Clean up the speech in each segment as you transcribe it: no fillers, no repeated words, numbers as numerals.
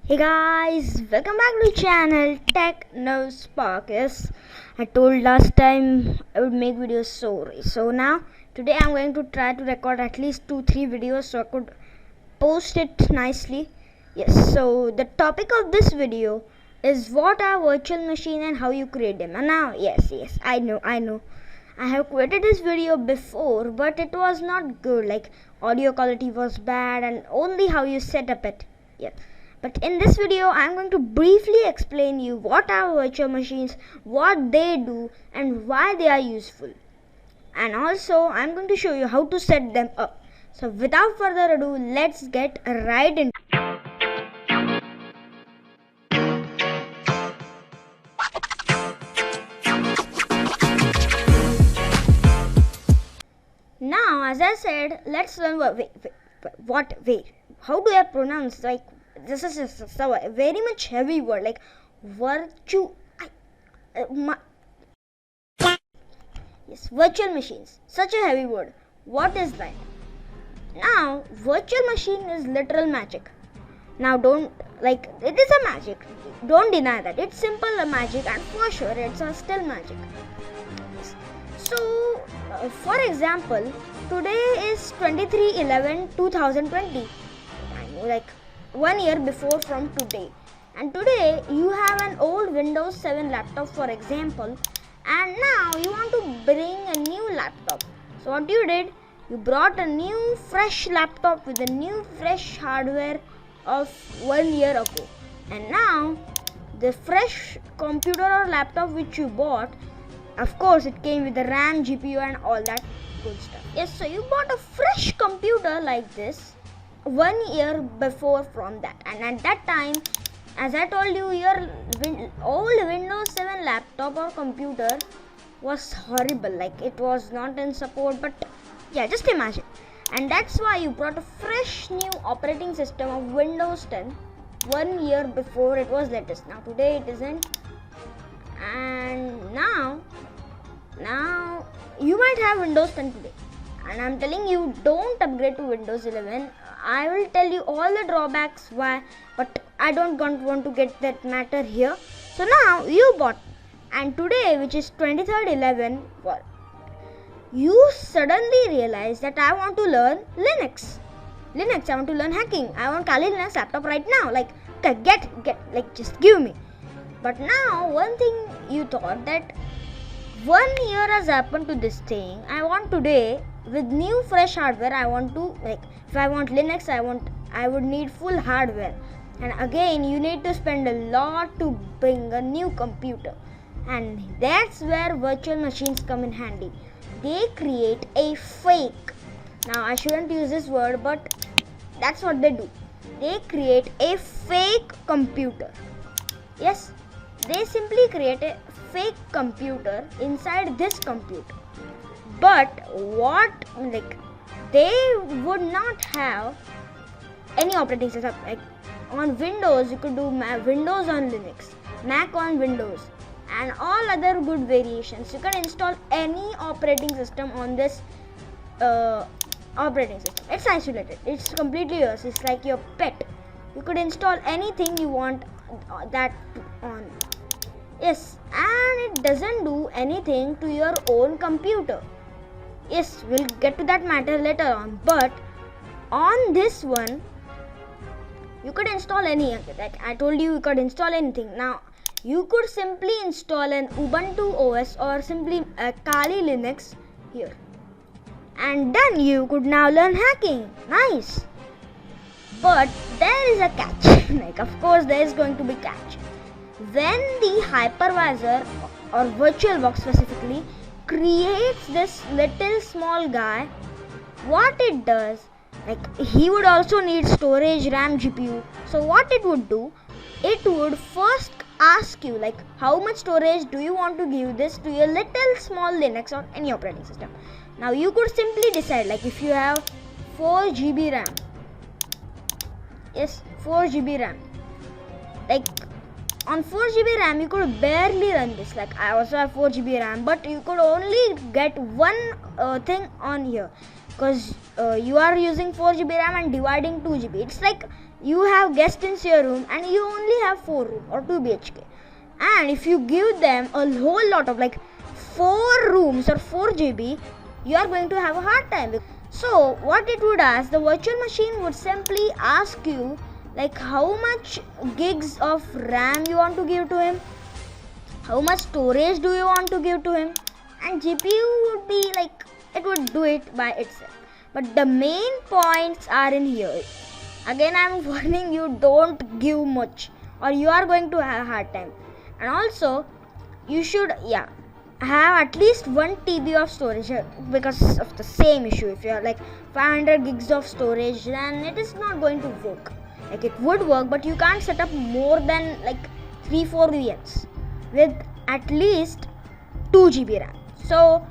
Hey guys, welcome back to the channel Techno Spark. Yes, I told last time I would make videos so now today I'm going to try to record at least 2-3 videos so I could post it nicely. Yes, so the topic of this video is what are virtual machine and how you create them. And now yes, I know. I have created this video before, but it was not good. Like audio quality was bad and only how you set up it. Yeah. But in this video, I am going to briefly explain you what are virtual machines, what they do, and why they are useful. And also, I am going to show you how to set them up. So without further ado, let's get right into it. Now, as I said, let's learn how do I pronounce, like, this is a very much heavy word, like yes, virtual machines, such a heavy word. What is that? Now, virtual machine is literal magic. Now, it is a magic. Don't deny that. It's simple a magic, and for sure, it's still magic. So, for example, today is 23/11/2020. Like 1 year before from today. And today you have an old Windows 7 laptop, for example, and now you want to bring a new laptop. So what you did, you brought a new fresh laptop with a new fresh hardware of 1 year ago. And now the fresh computer or laptop which you bought, of course it came with the RAM, GPU and all that good stuff. Yes, so you bought a fresh computer like this 1 year before from that, and at that time, as I told you, your old Windows 7 laptop or computer was horrible. Like it was not in support, but yeah, just imagine. And that's why you brought a fresh new operating system of Windows 10 1 year before it was latest. Now today it isn't, and now you might have Windows 10 today, and I'm telling you, don't upgrade to Windows 11. I will tell you all the drawbacks why, but I don't want to get that matter here. So now you bought, and today, which is 23rd/11, you suddenly realize that I want to learn Linux. I want to learn hacking. I want Kali Linux laptop right now. Like, get, like, just give me. But now, one thing you thought that 1 year has happened to this thing. I want today with new fresh hardware. I want to, like, if I want Linux, I would need full hardware. And again, you need to spend a lot to bring a new computer. And that's where virtual machines come in handy. They create a fake. Now, I shouldn't use this word, but that's what they do. They create a fake computer. Yes, they simply create a fake computer inside this computer. But they would not have any operating system. Like on Windows, you could do Windows on Linux, Mac on Windows, and all other good variations. You can install any operating system on this operating system. It's isolated. It's completely yours. It's like your pet. You could install anything you want that on. Yes, and it doesn't do anything to your own computer. Yes, we'll get to that matter later on. But on this one, you could install any. Like I told you could install anything. Now, you could simply install an Ubuntu OS or simply a Kali Linux here. And then you could now learn hacking. Nice. But there is a catch. Like, of course, there is going to be catch. When the hypervisor or VirtualBox specifically creates this little small guy, what it does, like he would also need storage, RAM, GPU. So what it would do, it would first ask you like how much storage do you want to give this to your little small Linux or any operating system. Now you could simply decide, like if you have 4 GB RAM, yes, 4 GB RAM, like on 4 GB RAM you could barely run this. Like I also have 4 GB RAM, but you could only get one thing on here because you are using 4 GB RAM and dividing 2 GB. It's like you have guests in your room and you only have 4 rooms or 2 BHK, and if you give them a whole lot of like 4 rooms or 4 GB, you are going to have a hard time. So what it would ask, the virtual machine would simply ask you like how much gigs of RAM you want to give to him, how much storage do you want to give to him, and GPU would be like, it would do it by itself. But the main points are in here. Again, I am warning you, don't give much or you are going to have a hard time. And also you should have at least 1 TB of storage because of the same issue. If you are like 500 gigs of storage, then it is not going to work. Like it would work, but you can't set up more than like 3-4 VMs with at least 2 GB RAM. So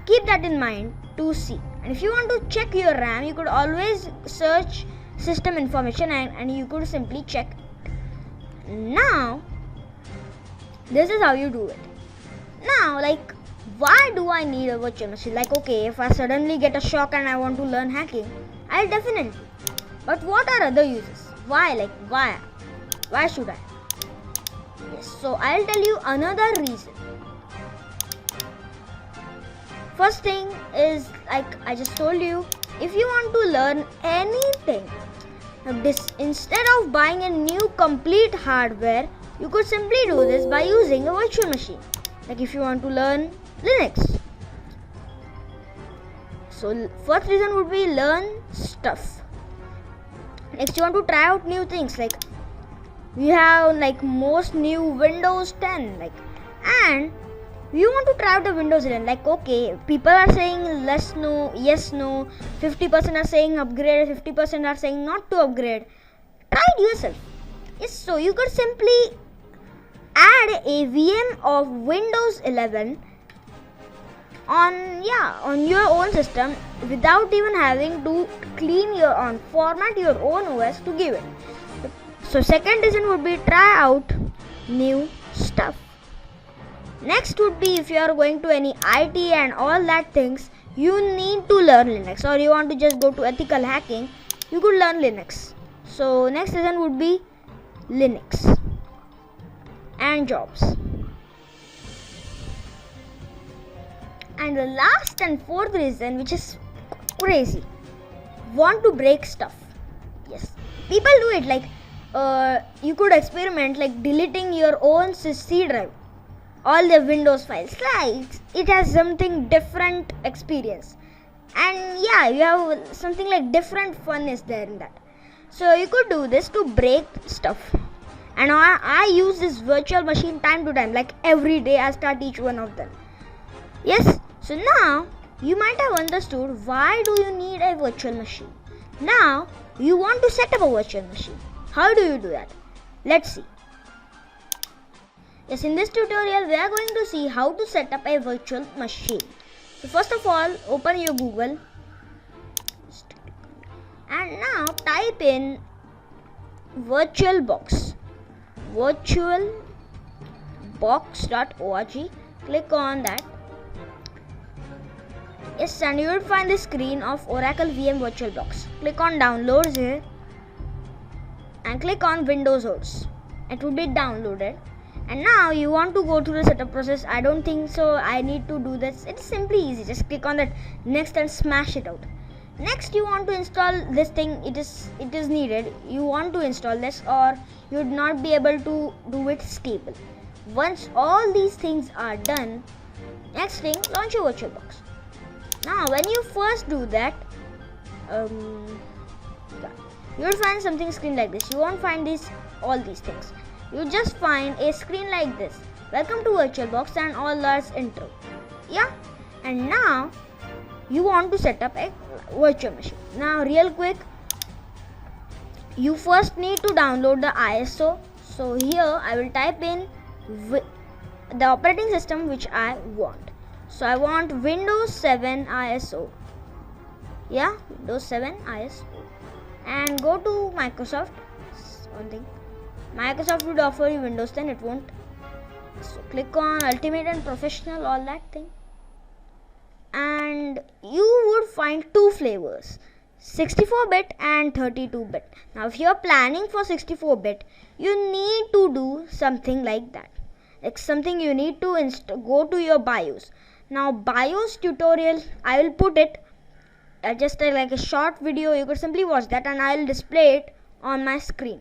keep that in mind to see. And if you want to check your RAM, you could always search system information and you could simply check it. Now this is how you do it. Now, like, why do I need a virtual machine? Like, okay, if I suddenly get a shock and I want to learn hacking, I'll definitely. But what are other uses? Why? Like, why? Why should I? Yes, so I'll tell you another reason. First thing is, like I just told you, if you want to learn anything, instead of buying a new complete hardware, you could simply do this by using a virtual machine. Like if you want to learn Linux. So first reason would be learn stuff. Next, you want to try out new things. Like we have like most new Windows 10, like, and you want to try out the Windows 11. Like, okay, people are saying yes, no, 50% are saying upgrade, 50% are saying not to upgrade. Try it yourself. Yes, so you could simply add a VM of Windows 11 on your own system without even having to format your own OS to give it. So second reason would be try out new stuff. Next would be if you are going to any IT and all that things, you need to learn Linux, or you want to just go to ethical hacking, you could learn Linux. So next reason would be Linux and jobs. And the last and fourth reason, which is crazy, want to break stuff. Yes, people do it. Like you could experiment like deleting your own C drive, all the Windows files. Like it has something different experience, and yeah, you have something like different fun is there in that. So you could do this to break stuff. And I use this virtual machine time to time, like every day I start each one of them. Yes, so now you might have understood why do you need a virtual machine. Now you want to set up a virtual machine. How do you do that? Let's see. Yes, in this tutorial we are going to see how to set up a virtual machine. So first of all, open your Google and now type in VirtualBox, virtualbox.org. Click on that. Yes, and you will find the screen of Oracle VM VirtualBox. Click on downloads here and click on Windows OS. It will be downloaded. And now you want to go through the setup process. I don't think so I need to do this. It's simply easy. Just click on that next and smash it out. Next, you want to install this thing. It is needed. You want to install this or you would not be able to do it stable. Once all these things are done, next thing, launch your VirtualBox. Now when you first do that, you will find something screen like this. You won't find all these things. You just find a screen like this. Welcome to VirtualBox and all that's intro. Yeah, and now you want to set up a virtual machine. Now real quick, you first need to download the ISO. So here I will type in the operating system which I want. So I want Windows 7 ISO. Yeah, Windows 7 ISO. And go to Microsoft. One thing, Microsoft would offer you Windows 10, it won't. So click on Ultimate and Professional, all that thing. And you would find two flavors. 64-bit and 32-bit. Now if you are planning for 64-bit, you need to do something like that. Like something you need to go to your BIOS. Now BIOS tutorial, I will put it just like a short video. You could simply watch that and I will display it on my screen.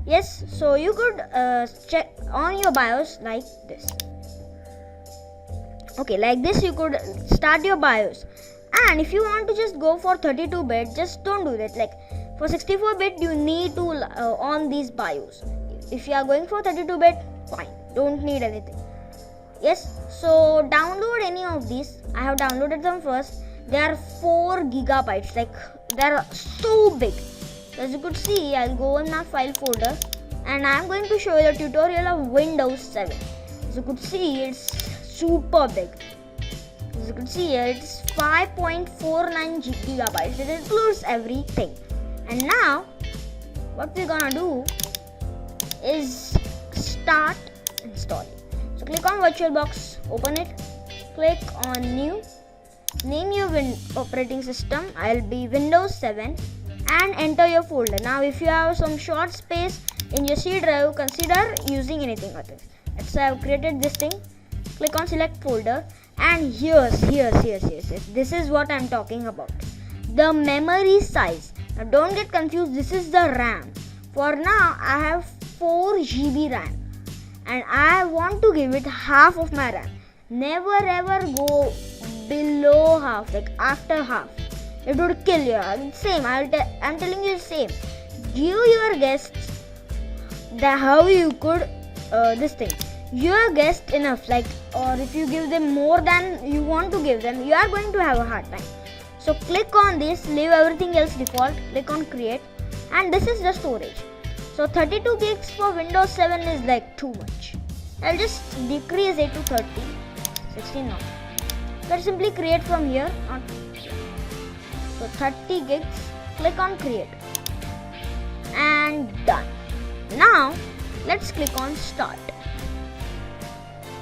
Yes, so you could check on your BIOS like this. Okay, like this you could start your BIOS. And if you want to just go for 32-bit, just don't do that. Like for 64-bit, you need to on these BIOS. If you are going for 32-bit, fine, don't need anything. Yes, so download any of these. I have downloaded them first. They are 4 gigabytes, like they are so big. As you could see, I'll go in my file folder and I'm going to show you the tutorial of Windows 7. As you could see, it's super big. As you could see here, it's 5.49 gigabytes. It includes everything. And now, what we're gonna do is start installing. So click on VirtualBox, open it, click on New, name your operating system. I'll be Windows 7. And enter your folder. Now if you have some short space in your C drive, consider using anything like this. Let's say I've created this thing. Click on select folder and here's this is what I'm talking about. The memory size. Now don't get confused, this is the RAM. For now I have 4 GB RAM and I want to give it half of my RAM. Never ever go below half, like after half. It would kill you. Same, I'm telling you the same. Give your guests how you could this thing. Your guests enough, like, or if you give them more than you want to give them, you are going to have a hard time. So click on this, leave everything else default, click on create, and this is the storage. So 32 gigs for Windows 7 is like too much. I'll just decrease it to 30, 16 now. Let's simply create from here. So 30 gigs, click on create and done. Now let's click on start.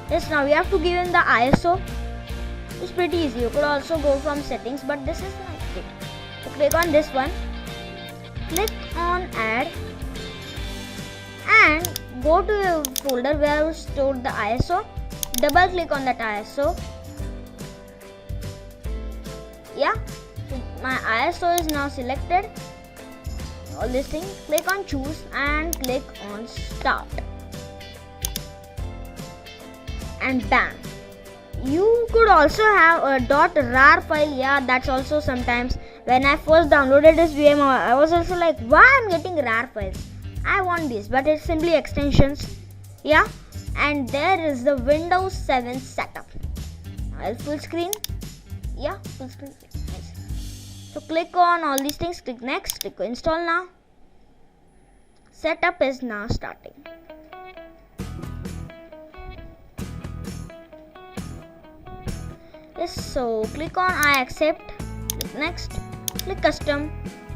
Yes, now we have to give in the ISO. It's pretty easy. You could also go from settings, but this is like it. So click on this one, click on add and go to your folder where you stored the ISO. Double click on that ISO. Yeah. So my ISO is now selected. All these things, click on choose and click on start. And bam. You could also have a .rar file. Yeah, that's also sometimes. When I first downloaded this VM, I was also like, why I'm getting rar files? I want this, but it's simply extensions. Yeah. And there is the Windows 7 setup. I'll full screen. Yeah, full screen. So click on all these things, click next, click install now. Setup is now starting. Yes, so click on I accept, click next, click custom,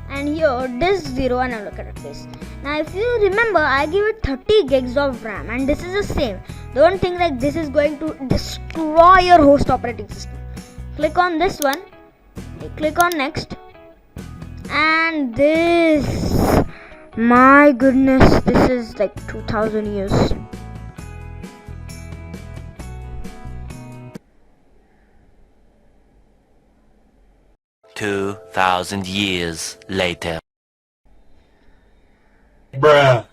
and here disk 0 and allocate space. Now if you remember, I give it 30 gigs of RAM and this is the same. Don't think like this is going to destroy your host operating system. Click on this one, click on next, and this, my goodness, this is like 2000 years. $2,000 years later. Bruh.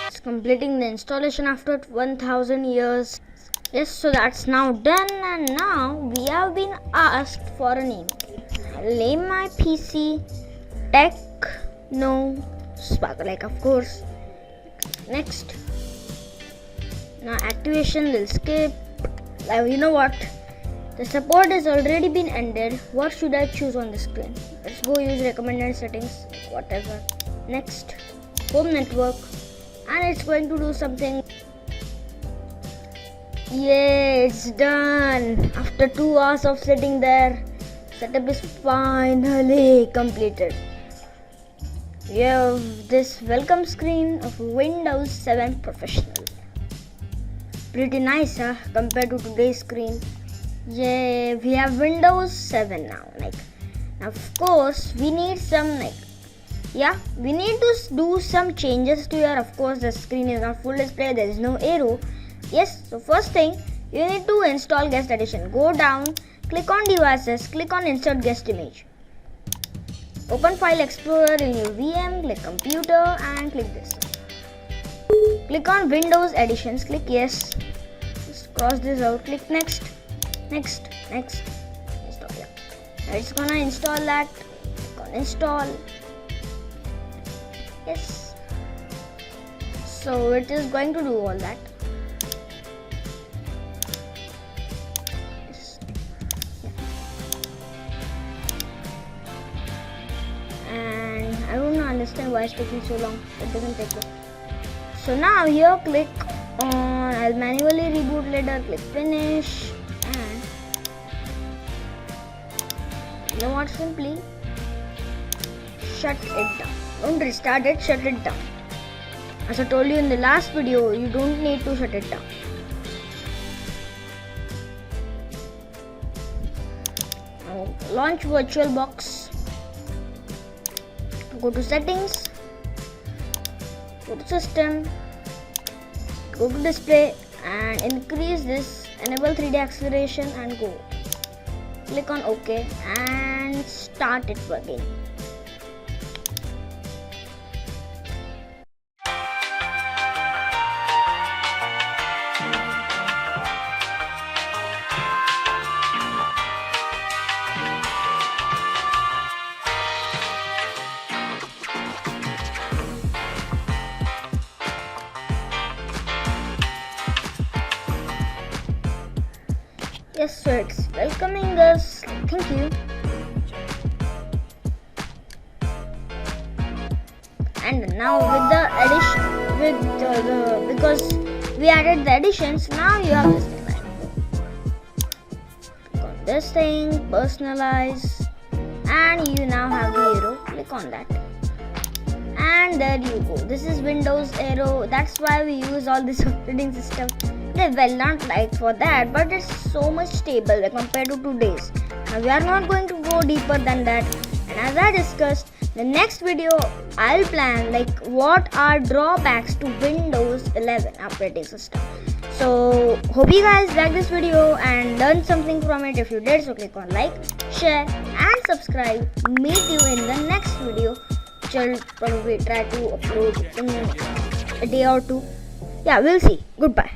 It's completing the installation after 1000 years. Yes, so that's now done, and now we have been asked for a name. I'll name my PC Techno Spark, like of course. Next. Now activation will skip. You know what? The support has already been ended. What should I choose on the screen? Let's go use recommended settings, whatever. Next, home network, and it's going to do something. Yeah, it's done. After 2 hours of sitting there, setup is finally completed. We have this welcome screen of Windows 7 Professional. Pretty nice, huh? Compared to today's screen. Yeah, we have Windows 7 now. Of course, we need some we need to do some changes to your. Of course, the screen is not full display. There is no arrow. Yes, so first thing, you need to install guest edition. Go down, click on devices, click on insert guest image. Open file explorer in your VM, click computer and click this. Click on Windows editions, click yes. Just cross this out, click next, next, next. Install, yeah. Now it's gonna install that. Click on install. Yes. So it is going to do all that. And I don't understand why it's taking so long. It doesn't take long. So now here click on I'll manually reboot later, click finish, and you know what, simply shut it down. Don't restart it, shut it down. As I told you in the last video, you don't need to shut it down. Now launch VirtualBox. Go to settings, go to system, go to display and increase this, enable 3D acceleration and go. Click on OK and start it working. Yes, so it's welcoming us. Thank you. And now with the addition, because we added the additions, now you have this thing. Click on this thing, personalize, and you now have the arrow. Click on that. And there you go. This is Windows arrow. That's why we use all this operating system. Well, not like for that, but it's so much stable compared to today's. Now we are not going to go deeper than that. And as I discussed, the next video I'll plan like what are drawbacks to Windows 11 operating system. So hope you guys like this video and learned something from it. If you did, so click on like, share and subscribe. Meet you in the next video, which I'll probably try to upload in a day or two. Yeah, we'll see. Goodbye.